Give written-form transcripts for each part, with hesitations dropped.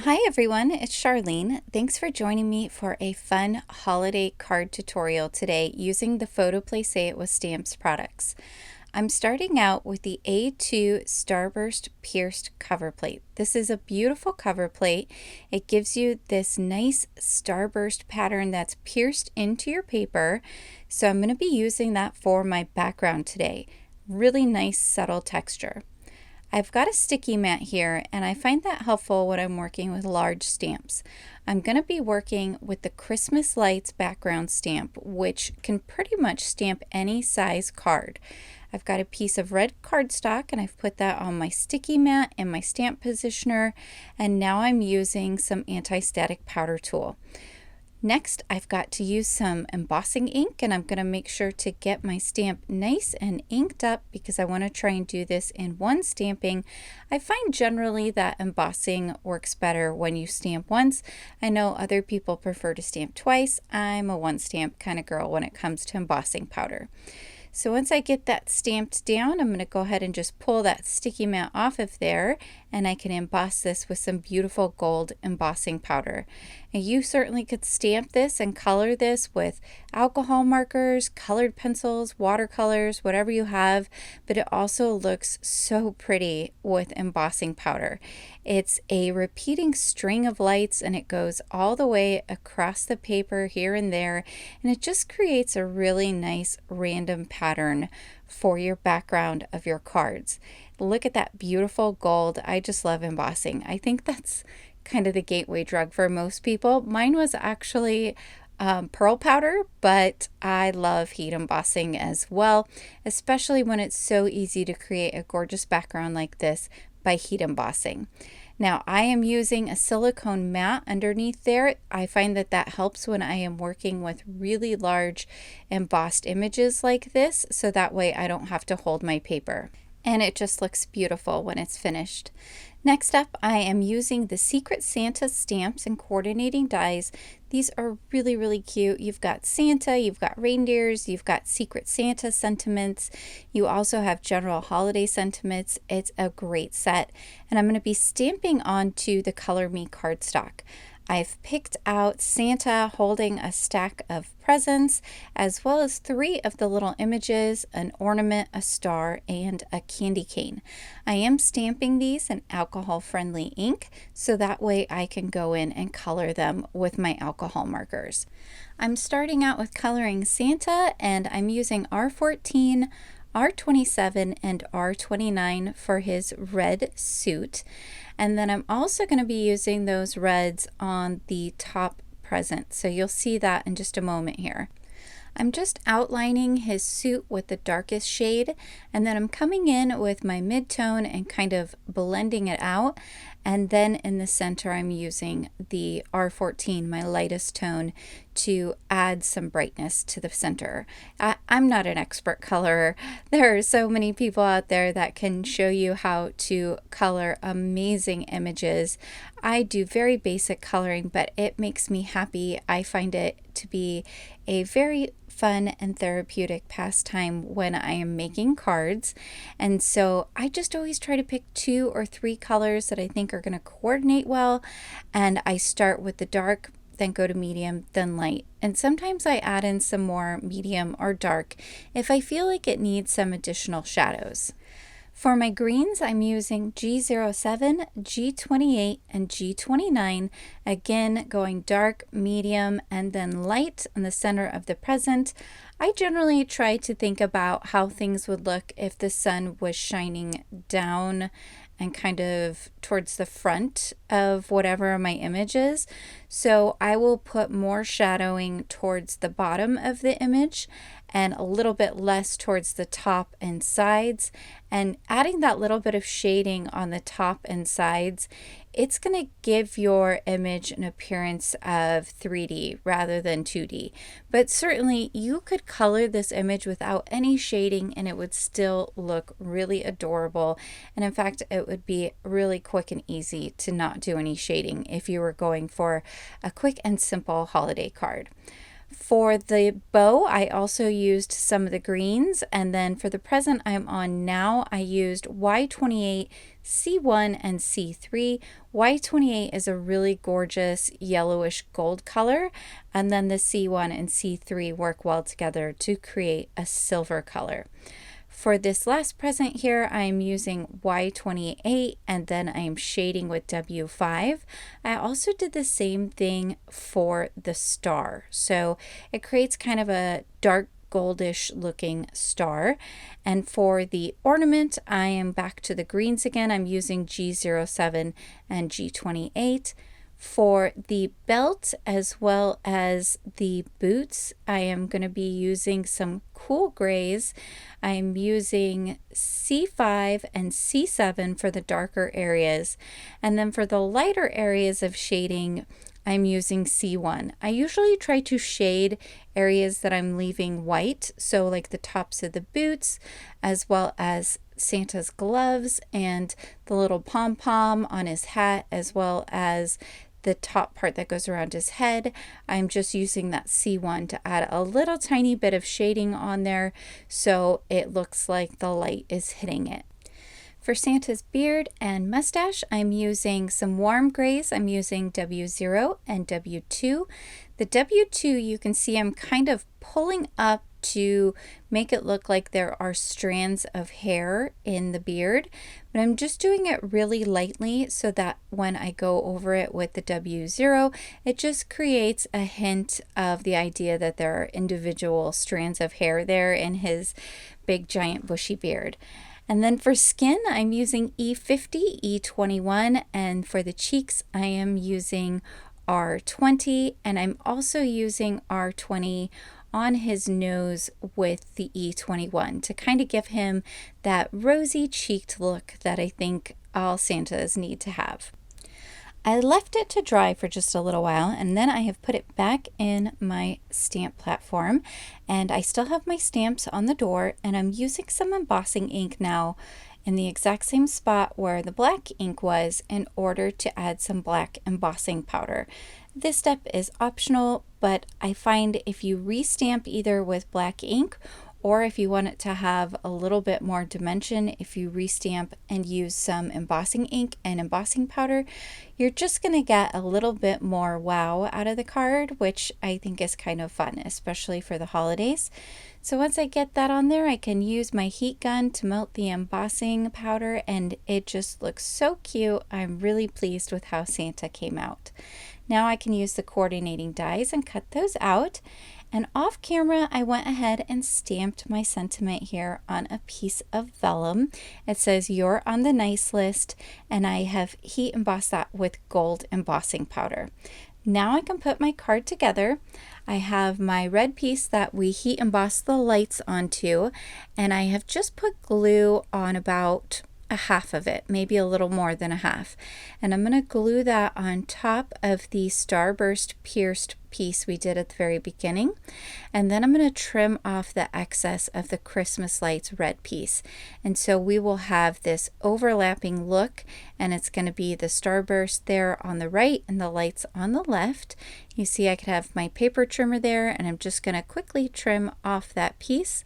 Hi everyone, it's Charlene. Thanks for joining me for a fun holiday card tutorial today using the PhotoPlay Say It With Stamps products. I'm starting out with the A2 Starburst Pierced Cover Plate. This is a beautiful cover plate. It gives you this nice starburst pattern that's pierced into your paper. So I'm going to be using that for my background today. Really nice subtle texture. I've got a sticky mat here, and I find that helpful when I'm working with large stamps. I'm going to be working with the Christmas Lights background stamp, which can pretty much stamp any size card. I've got a piece of red cardstock, and I've put that on my sticky mat and my stamp positioner, and now I'm using some anti-static powder tool. Next, I've got to use some embossing ink, and I'm going to make sure to get my stamp nice and inked up because I want to try and do this in one stamping. I find generally that embossing works better when you stamp once. I know other people prefer to stamp twice. I'm a one stamp kind of girl when it comes to embossing powder. So once I get that stamped down, I'm going to go ahead and just pull that sticky mat off of there, and I can emboss this with some beautiful gold embossing powder. And you certainly could stamp this and color this with alcohol markers, colored pencils, watercolors, whatever you have, but it also looks so pretty with embossing powder. It's a repeating string of lights, and it goes all the way across the paper here and there, and it just creates a really nice random pattern for your background of your cards. Look at that beautiful gold. I just love embossing. I think that's kind of the gateway drug for most people. Mine was actually pearl powder, but I love heat embossing as well, especially when it's so easy to create a gorgeous background like this by heat embossing. Now I am using a silicone mat underneath there. I find that that helps when I am working with really large embossed images like this, so that way I don't have to hold my paper. And it just looks beautiful when it's finished. Next up, I am using the Secret Santa stamps and coordinating dies. These are really, really cute. You've got Santa, you've got reindeers, you've got Secret Santa sentiments. You also have general holiday sentiments. It's a great set. And I'm going to be stamping onto the Color Me cardstock. I've picked out Santa holding a stack of presents, as well as 3 of the little images, an ornament, a star, and a candy cane. I am stamping these in alcohol-friendly ink, so that way I can go in and color them with my alcohol markers. I'm starting out with coloring Santa, and I'm using R14, R27, and R29 for his red suit. And then I'm also going to be using those reds on the top present. So you'll see that in just a moment here. I'm just outlining his suit with the darkest shade, and then I'm coming in with my mid-tone and kind of blending it out. And then in the center, I'm using the R14, my lightest tone, to add some brightness to the center. I'm not an expert colorer. There are so many people out there that can show you how to color amazing images. I do very basic coloring, but it makes me happy. I find it to be a very fun and therapeutic pastime when I am making cards. And so I just always try to pick 2 or 3 colors that I think are going to coordinate well. And I start with the dark, then go to medium, then light. And sometimes I add in some more medium or dark if I feel like it needs some additional shadows. For my greens, I'm using G07, G28, and G29, again going dark, medium, and then light in the center of the present. I generally try to think about how things would look if the sun was shining down and kind of towards the front of whatever my image is. So I will put more shadowing towards the bottom of the image and a little bit less towards the top and sides. And adding that little bit of shading on the top and sides, it's going to give your image an appearance of 3D rather than 2D. But certainly you could color this image without any shading and it would still look really adorable. And in fact, it would be really quick and easy to not do any shading if you were going for a quick and simple holiday card. For the bow, I also used some of the greens, and then for the present I'm on now, I used Y28, C1, and C3. Y28 is a really gorgeous yellowish gold color, and then the C1 and C3 work well together to create a silver color. For this last present here, I'm using Y28 and then I'm shading with W5. I also did the same thing for the star. So it creates kind of a dark goldish looking star. And for the ornament, I am back to the greens again. I'm using G07 and G28. For the belt as well as the boots, I am going to be using some cool grays. I'm using C5 and C7 for the darker areas. And then for the lighter areas of shading, I'm using C1. I usually try to shade areas that I'm leaving white, so like the tops of the boots, as well as Santa's gloves and the little pom-pom on his hat, as well as the top part that goes around his head. I'm just using that C1 to add a little tiny bit of shading on there so it looks like the light is hitting it. For Santa's beard and mustache, I'm using some warm grays. I'm using W0 and W2. The W2, you can see I'm kind of pulling up to make it look like there are strands of hair in the beard, but I'm just doing it really lightly so that when I go over it with the W0, it just creates a hint of the idea that there are individual strands of hair there in his big giant bushy beard. And then for skin, I'm using E50, E21, and for the cheeks, I am using R20, and I'm also using R20 on his nose with the E21 to kind of give him that rosy cheeked look that I think all Santas need to have. I left it to dry for just a little while, and then I have put it back in my stamp platform, and I still have my stamps on the door, and I'm using some embossing ink now in the exact same spot where the black ink was in order to add some black embossing powder. This step is optional, but I find if you restamp either with black ink or if you want it to have a little bit more dimension, if you restamp and use some embossing ink and embossing powder, you're just going to get a little bit more wow out of the card, which I think is kind of fun, especially for the holidays. So once I get that on there, I can use my heat gun to melt the embossing powder, and it just looks so cute. I'm really pleased with how Santa came out. Now I can use the coordinating dies and cut those out. And off camera, I went ahead and stamped my sentiment here on a piece of vellum. It says, "You're on the nice list," and I have heat embossed that with gold embossing powder. Now I can put my card together. I have my red piece that we heat embossed the lights onto, and I have just put glue on about a half of it, maybe a little more than a half. And I'm going to glue that on top of the Starburst pierced piece we did at the very beginning. And then I'm going to trim off the excess of the Christmas lights red piece. And so we will have this overlapping look, and it's going to be the Starburst there on the right and the lights on the left. You see I could have my paper trimmer there, and I'm just going to quickly trim off that piece.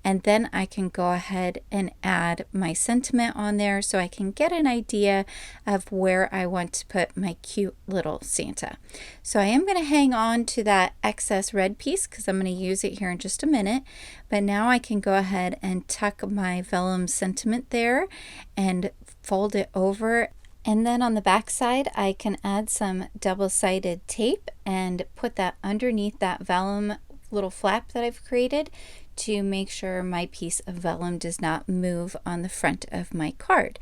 And then I can go ahead and add my sentiment on there so I can get an idea of where I want to put my cute little Santa. So I am going to hang on to that excess red piece because I'm going to use it here in just a minute. But now I can go ahead and tuck my vellum sentiment there and fold it over. And then on the back side, I can add some double-sided tape and put that underneath that vellum little flap that I've created to make sure my piece of vellum does not move on the front of my card.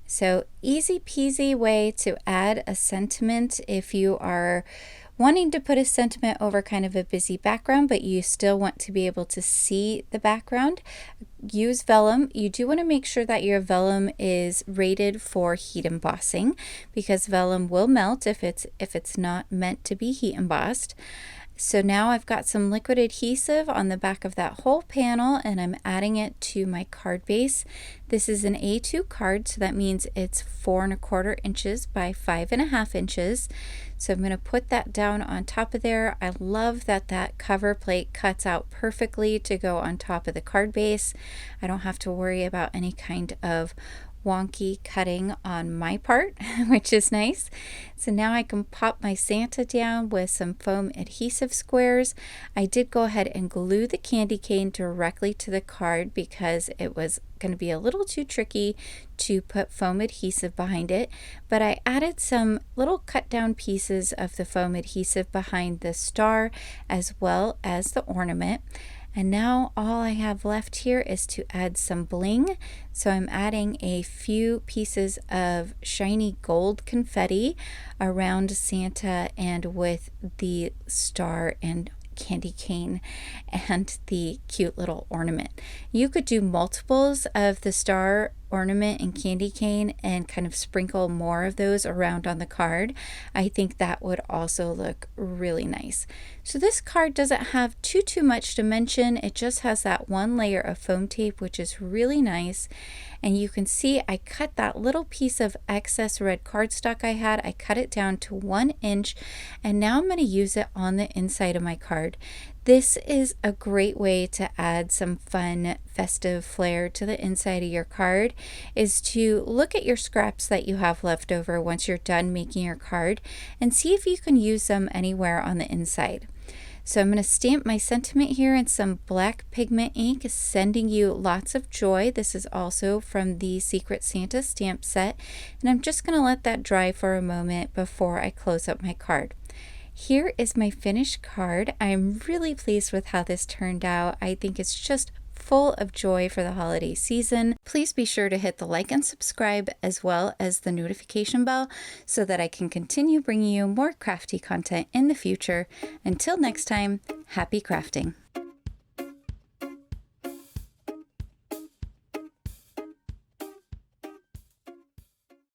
So easy peasy way to add a sentiment if you are wanting to put a sentiment over kind of a busy background, but you still want to be able to see the background. Use vellum. You do want to make sure that your vellum is rated for heat embossing because vellum will melt if it's not meant to be heat embossed. So now I've got some liquid adhesive on the back of that whole panel, and I'm adding it to my card base. This is an A2 card, so that means it's 4¼ inches by 5½ inches. So I'm going to put that down on top of there. I love that that cover plate cuts out perfectly to go on top of the card base. I don't have to worry about any kind of wonky cutting on my part, which is nice. So now I can pop my Santa down with some foam adhesive squares. I did go ahead and glue the candy cane directly to the card because it was going to be a little too tricky to put foam adhesive behind it, but I added some little cut down pieces of the foam adhesive behind the star as well as the ornament. And now all I have left here is to add some bling. So I'm adding a few pieces of shiny gold confetti around Santa and with the star and candy cane and the cute little ornament. You could do multiples of the star ornament and candy cane and kind of sprinkle more of those around on the card. I think that would also look really nice. So this card doesn't have too much dimension. It just has that one layer of foam tape, which is really nice. And you can see I cut that little piece of excess red cardstock I had. I cut it down to 1 inch, and now I'm going to use it on the inside of my card. This is a great way to add some fun festive flair to the inside of your card, is to look at your scraps that you have left over once you're done making your card and see if you can use them anywhere on the inside. So I'm going to stamp my sentiment here in some black pigment ink, sending you lots of joy. This is also from the Secret Santa stamp set, and I'm just going to let that dry for a moment before I close up my card. Here is my finished card. I'm really pleased with how this turned out. I think it's just full of joy for the holiday season. Please be sure to hit the like and subscribe as well as the notification bell so that I can continue bringing you more crafty content in the future. Until next time, happy crafting.